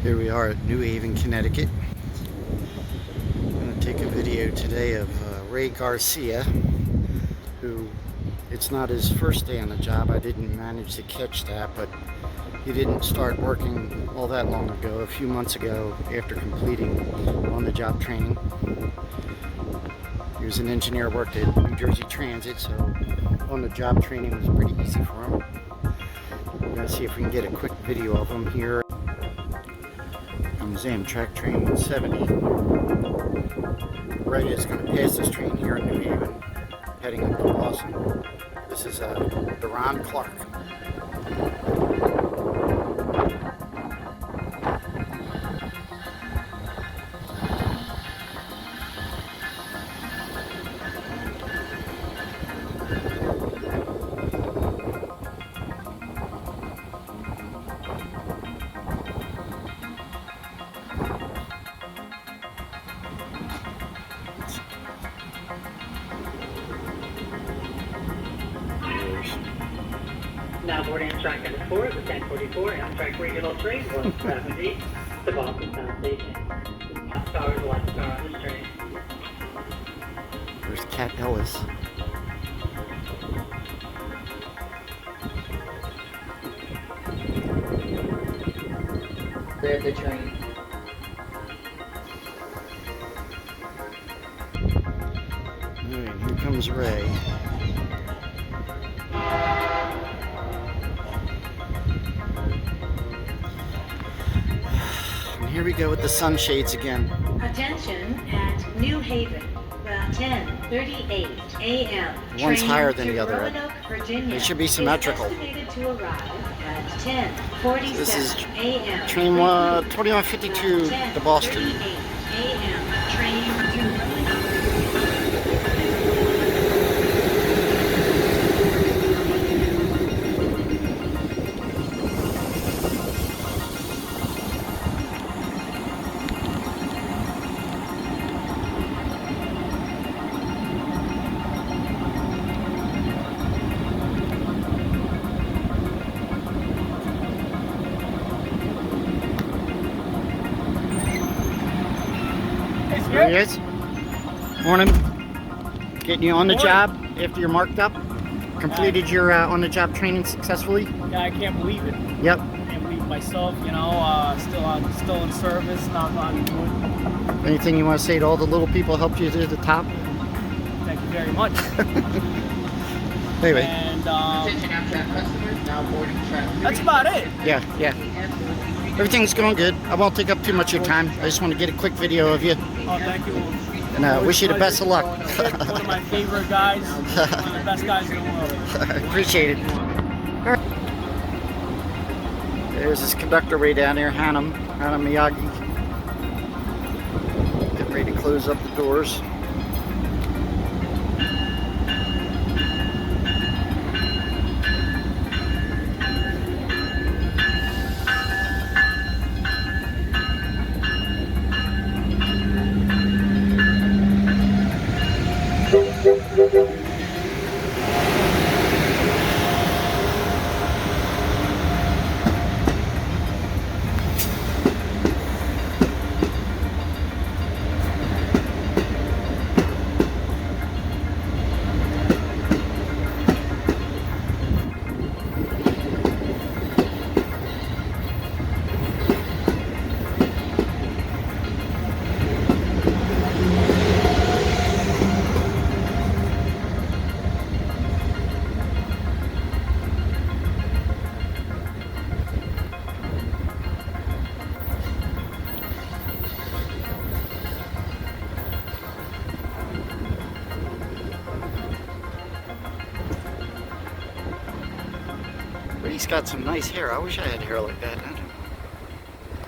Here we are at New Haven, Connecticut. I'm going to take a video today of Ray Garcia, who, it's not his first day on the job. I didn't manage to catch that, but he didn't start working all that long ago, a few months ago, after completing on-the-job training. He was an engineer, worked at New Jersey Transit, so on-the-job training was pretty easy for him. We're going to see if we can get a quick video of him here. Amtrak train 170. Ray is going to pass this train here in New Haven, heading up to Boston. This is Ron Clark. Now boarding Amtrak number 4 is the 1044 Amtrak regular train 170 to Boston Town Station. Top star is the last star on this train. There's Cat Ellis. There's the train. Alright, here comes Ray. Here we go with the sunshades again. Attention at New Haven, the 10:38 a.m. One's train higher than to the other. Roanoke, Virginia, They should be symmetrical. is estimated to arrive at 10:47 This is a.m. train 2152 to Boston. 10:38 a.m. train to Roanoke. There he is. Morning. Getting you on the job after you're marked up. Completed your on-the-job training successfully. Yeah, I can't believe it. Yep. I can't believe myself, you know, still in service, not good. Anything you want to say to all the little people who helped you to the top? Thank you very much. Anyway. And Attention Amtrak customers, now boarding track 3. that's about it. Yeah. Everything's going good. I won't take up too much of your time. I just want to get a quick video of you. Oh, thank you. And wish you the best of luck. One of my favorite guys, one of the best guys in the world. I appreciate it. All right. There's this conductor way down there, Hanum Miyagi. Getting ready to close up the doors. But he's got some nice hair. I wish I had hair like that.